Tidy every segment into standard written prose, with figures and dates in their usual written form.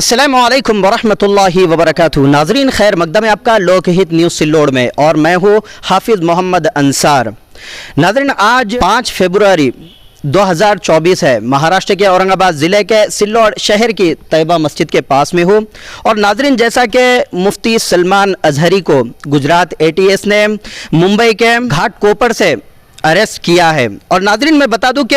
अस्सलामु अलैकुम वरहमतुल्लाहि वबरकातुहू। नाजरीन खैर मकदम आपका लोकहित न्यूज़ सिल्लोड़ में और मैं हूँ हाफिज़ मोहम्मद अंसार। नाजरीन आज 5 फरवरी 2024 है। महाराष्ट्र के औरंगाबाद ज़िले के सिल्लोड़ शहर की तैयबा मस्जिद के पास में हूँ। और नाजरीन जैसा कि मुफ्ती सलमान अजहरी को गुजरात ATS ने मुंबई के घाटकोपर से अरेस्ट किया है। और नाजरीन मैं बता दूं कि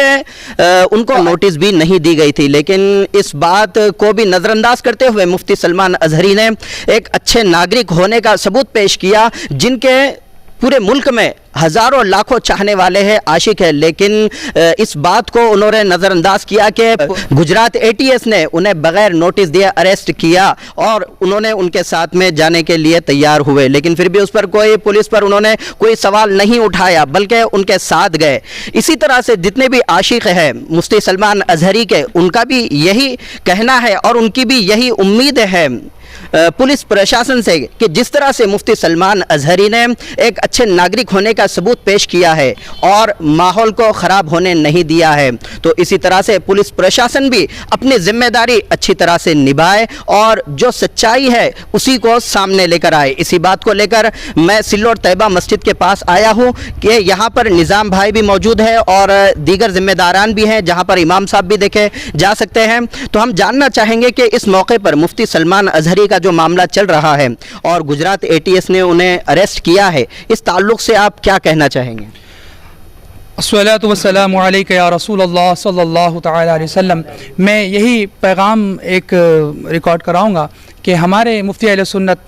उनको नोटिस भी नहीं दी गई थी, लेकिन इस बात को भी नज़रअंदाज करते हुए मुफ्ती सलमान अजहरी ने एक अच्छे नागरिक होने का सबूत पेश किया, जिनके पूरे मुल्क में हज़ारों लाखों चाहने वाले हैं, आशिक है, लेकिन इस बात को उन्होंने नज़रअंदाज किया कि गुजरात ATS ने उन्हें बग़ैर नोटिस दिए अरेस्ट किया और उन्होंने उनके साथ में जाने के लिए तैयार हुए, लेकिन फिर भी उस पर पुलिस पर उन्होंने कोई सवाल नहीं उठाया बल्कि उनके साथ गए। इसी तरह से जितने भी आशिक हैं मुफ्ती सलमान अजहरी के, उनका भी यही कहना है और उनकी भी यही उम्मीद है पुलिस प्रशासन से कि जिस तरह से मुफ्ती सलमान अजहरी ने एक अच्छे नागरिक होने का सबूत पेश किया है और माहौल को ख़राब होने नहीं दिया है, तो इसी तरह से पुलिस प्रशासन भी अपनी जिम्मेदारी अच्छी तरह से निभाए और जो सच्चाई है उसी को सामने लेकर आए। इसी बात को लेकर मैं सिल्लोड़ तैयबा मस्जिद के पास आया हूँ कि यहाँ पर निज़ाम भाई भी मौजूद है और दीगर जिम्मेदारान भी हैं, जहाँ पर इमाम साहब भी देखे जा सकते हैं। तो हम जानना चाहेंगे कि इस मौके पर मुफ्ती सलमान अजहरी का जो मामला चल रहा है और गुजरात ATS ने उन्हें अरेस्ट किया है, इस ताल्लुक से आप क्या कहना चाहेंगे? अस्सलातु वस्सलामु अलैका या रसूल अल्लाह सल्लल्लाहु तआला अलैहि वसल्लम। मैं यही पैगाम एक रिकॉर्ड कराऊंगा कि हमारे मुफ्ती अहले सुन्नत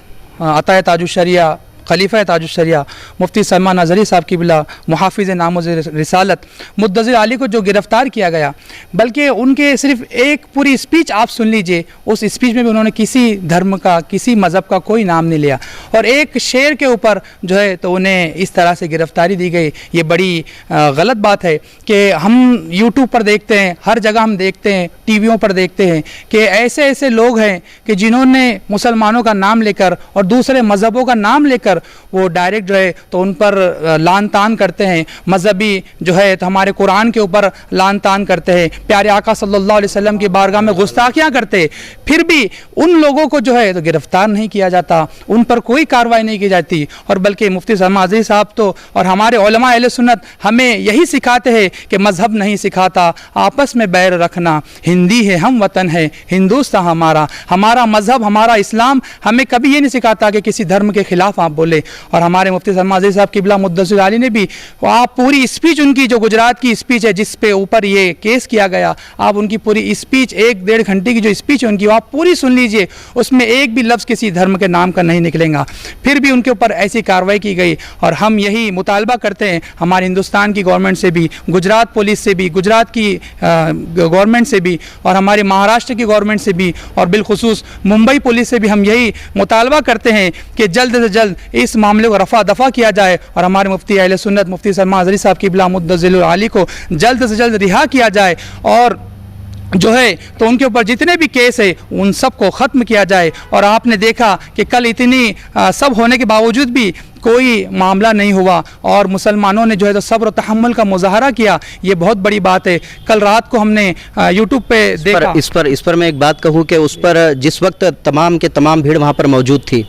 अताए ताजुश शरिया खलीफा ताजुश शरिया मुफ्ती सलमान अजहरी साहब की बिला मुहाफिज़ नामुज़ रिसालत मुद्दज़िर अली को जो गिरफ़्तार किया गया, बल्कि उनके सिर्फ एक पूरी स्पीच आप सुन लीजिए, उस स्पीच में भी उन्होंने किसी धर्म का किसी मज़हब का कोई नाम नहीं लिया और एक शेर के ऊपर जो है तो उन्हें इस तरह से गिरफ़्तारी दी गई। ये बड़ी गलत बात है कि हम यूट्यूब पर देखते हैं, हर जगह हम देखते हैं, टीवियों पर देखते हैं कि ऐसे ऐसे लोग हैं कि जिन्होंने मुसलमानों का नाम लेकर और दूसरे मज़हबों का नाम लेकर वो डायरेक्ट जो है तो उन पर लान तान करते हैं, मजहबी जो है तो हमारे कुरान के ऊपर लान तान करते हैं, प्यारे आका सल्लल्लाहु अलैहि वसल्लम की बारगाह में गुस्ताखियाँ करते हैं, फिर भी उन लोगों को जो है तो गिरफ्तार नहीं किया जाता, उन पर कोई कार्रवाई नहीं की जाती। और बल्कि मुफ्ती सलमान अजहरी साहब तो और हमारे उलमा अहले सुन्नत हमें यही सिखाते हैं कि मज़हब नहीं सिखाता आपस में बैर रखना, हिंदी है हम वतन है हिंदुस्तान हमारा, हमारा मज़हब हमारा इस्लाम हमें कभी ये नहीं सिखाता कि किसी धर्म के ख़िलाफ़ आप बोले। और हमारे मुफ्ती सलमान अजहरी साहब किबला मुद्दज़िर अली ने भी आप पूरी स्पीच उनकी जो गुजरात की स्पीच है जिस पे ऊपर ये केस किया गया, आप उनकी पूरी स्पीच 1-1.5 घंटे की जो स्पीच है उनकी आप पूरी सुन लीजिए, उसमें एक भी लफ्ज़ किसी धर्म के नाम का नहीं निकलेगा। फिर भी उनके ऊपर ऐसी कार्रवाई की गई और हम यही मुतालबा करते हैं हमारे हिंदुस्तान की गवर्नमेंट से भी, गुजरात पुलिस से भी, गुजरात की गवर्नमेंट से भी और हमारे महाराष्ट्र की गवर्नमेंट से भी और बिलखुसूस मुंबई पुलिस से भी हम यही मुतालबा करते हैं कि जल्द से जल्द इस मामले को रफा दफा किया जाए और हमारे मुफ्ती अहले सुन्नत मुफ्ती सलमान अजहरी साहब की बिला मुद्दज़िर अली को जल्द से जल्द रिहा किया जाए और जो है तो उनके ऊपर जितने भी केस है उन सब को ख़त्म किया जाए। और आपने देखा कि कल इतनी सब होने के बावजूद भी कोई मामला नहीं हुआ और मुसलमानों ने जो है तो सब्र तहम्मुल का मुजाहरा किया, ये बहुत बड़ी बात है। कल रात को हमने यूट्यूब पे देखा। इस पर मैं एक बात कहूँ कि उस पर जिस वक्त तमाम के तमाम भीड़ वहाँ पर मौजूद थी,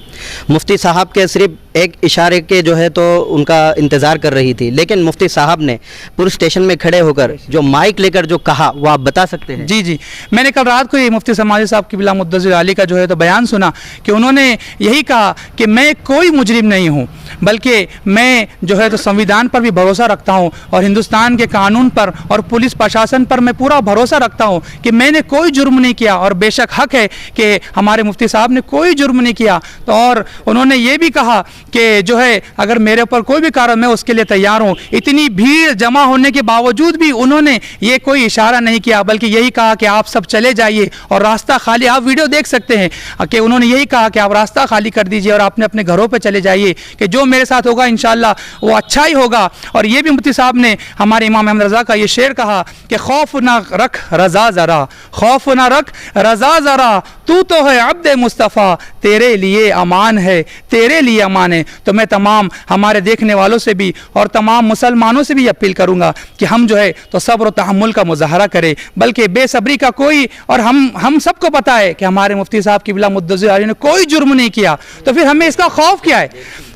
मुफ्ती साहब के सिर्फ एक इशारे के जो है तो उनका इंतज़ार कर रही थी, लेकिन मुफ्ती साहब ने पुलिस स्टेशन में खड़े होकर जो माइक लेकर जो कहा वो आप बता सकते हैं? जी, मैंने कल रात को ये मुफ्ती सलमान साहब की बिला मुद्दज़िर अली का जो है तो बयान सुना कि उन्होंने यही कहा कि मैं कोई मुजरिम नहीं हूँ, बल्कि मैं जो है तो संविधान पर भी भरोसा रखता हूँ और हिंदुस्तान के कानून पर और पुलिस प्रशासन पर मैं पूरा भरोसा रखता हूँ कि मैंने कोई जुर्म नहीं किया। और बेशक हक है कि हमारे मुफ्ती साहब ने कोई जुर्म नहीं किया। तो और उन्होंने ये भी कहा कि जो है अगर मेरे ऊपर कोई भी कारण मैं उसके लिए तैयार हूँ। इतनी भीड़ जमा होने के बावजूद भी उन्होंने ये कोई इशारा नहीं किया, बल्कि यही कहा कि आप सब चले जाइए और रास्ता खाली, आप वीडियो देख सकते हैं कि उन्होंने यही कहा कि आप रास्ता खाली कर दीजिए और अपने अपने घरों पर चले जाइए कि जो मेरे साथ होगा इंशाअल्लाह वो अच्छा ही होगा। और ये भी मुफ्ती साहब ने हमारे इमाम अहमद रज़ा का ये शेर कहा कि खौफ ना रख रज़ा ज़रा, खौफ ना रख रज़ा ज़रा, तू तो है अब्द मुस्तफ़ा तेरे लिए अमान امان ہے تیرے لیے امان ہے. تو میں تمام ہمارے دیکھنے والوں سے بھی اور تمام مسلمانوں سے بھی اپیل کروں گا کہ ہم جو ہے تو صبر و تحمل کا مظاہرہ کریں, بلکہ بے صبری کا کوئی, اور ہم سب کو پتہ ہے کہ ہمارے مفتی صاحب قبلہ مدظر علی نے کوئی جرم نہیں کیا, تو پھر ہمیں اس کا خوف کیا ہے؟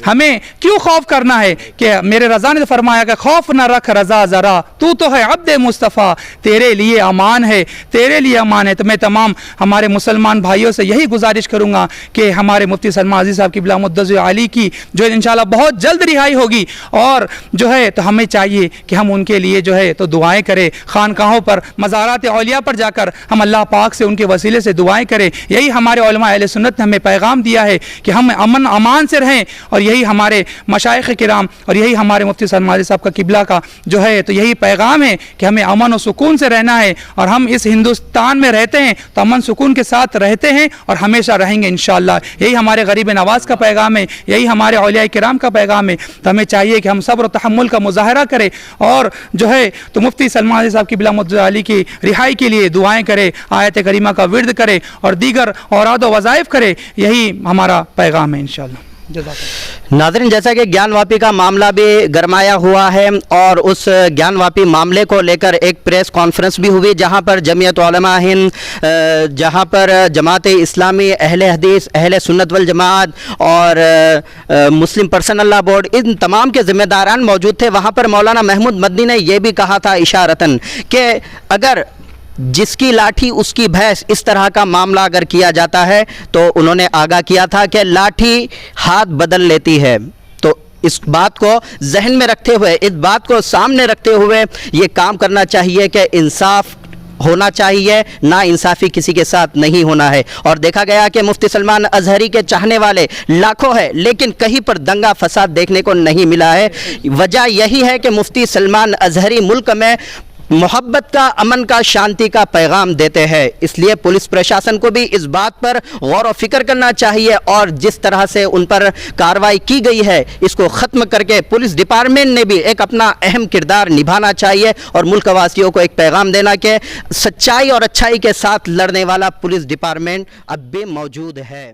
ہمیں کیوں خوف کرنا ہے؟ کہ میرے رضا نے فرمایا کہ خوف نہ رکھ رضا ذرا, تو ہے عبد مصطفیٰ, تیرے لیے امان ہے تیرے لیے امان ہے. تو میں تمام ہمارے مسلمان بھائیوں سے یہی گزارش کروں گا کہ ہمارے مفتی سلمان عزیز صاحب قبلہ مدظر علی کی جو انشاءاللہ بہت جلد رہائی ہوگی, اور جو ہے تو ہمیں چاہیے کہ ہم ان کے لیے جو ہے تو دعائیں کریں, خانقاہوں پر مزارات اولیاء پر جا کر ہم اللہ پاک سے ان کے وسیلے سے دعائیں کریں. یہی ہمارے علماء اہل سنت نے ہمیں پیغام دیا ہے کہ ہم امن امان سے رہیں, اور یہی ہمارے مشائخ کرام اور یہی ہمارے مفتی سلمان عزیز صاحب کا قبلہ کا جو ہے تو یہی پیغام ہے کہ ہمیں امن و سکون سے رہنا ہے, اور ہم اس ہندوستان میں رہتے ہیں تو امن سکون کے ساتھ رہتے ہیں اور ہمیشہ رہیں گے انشاءاللہ. یہی ہمارے غریب نواز کا پیغام ہے, یہی ہمارے اولیاء کرام کا پیغام ہے. تو ہمیں چاہیے کہ ہم صبر و تحمل کا مظاہرہ کریں, اور جو ہے تو مفتی سلمان عزیز صاحب قبلہ مدظر علی کی رہائی کے لیے دعائیں کریں, آیت کریمہ کا ورد کریں اور دیگر اوراد و وظائف کریں. یہی ہمارا پیغام ہے انشاءاللہ. ناظرین, جیسا کہ گیان واپی کا معاملہ بھی گرمایا ہوا ہے, اور اس گیان واپی معاملے کو لے کر ایک پریس کانفرنس بھی ہوئی جہاں پر جمعیت علماء ہند, جہاں پر جماعت اسلامی, اہل حدیث, اہل سنت والجماعت اور مسلم پرسنل لا بورڈ, ان تمام کے ذمہ داران موجود تھے. وہاں پر مولانا محمود مدنی نے یہ بھی کہا تھا اشارتاً کہ اگر جس کی لاٹھی اس کی بھینس, اس طرح کا معاملہ اگر کیا جاتا ہے تو انہوں نے آگاہ کیا تھا کہ لاٹھی ہاتھ بدل لیتی ہے. تو اس بات کو ذہن میں رکھتے ہوئے, اس بات کو سامنے رکھتے ہوئے یہ کام کرنا چاہیے کہ انصاف ہونا چاہیے, نا انصافی کسی کے ساتھ نہیں ہونا ہے. اور دیکھا گیا کہ مفتی سلمان ازہری کے چاہنے والے لاکھوں ہیں, لیکن کہیں پر دنگا فساد دیکھنے کو نہیں ملا ہے. وجہ یہی ہے کہ مفتی سلمان ازہری ملک میں محبت کا, امن کا, شانتی کا پیغام دیتے ہیں. اس لیے پولیس پرشاسن کو بھی اس بات پر غور و فکر کرنا چاہیے, اور جس طرح سے ان پر کارروائی کی گئی ہے اس کو ختم کر کے پولیس ڈپارٹمنٹ نے بھی ایک اپنا اہم کردار نبھانا چاہیے, اور ملک واسیوں کو ایک پیغام دینا کہ سچائی اور اچھائی کے ساتھ لڑنے والا پولیس ڈپارٹمنٹ اب بھی موجود ہے.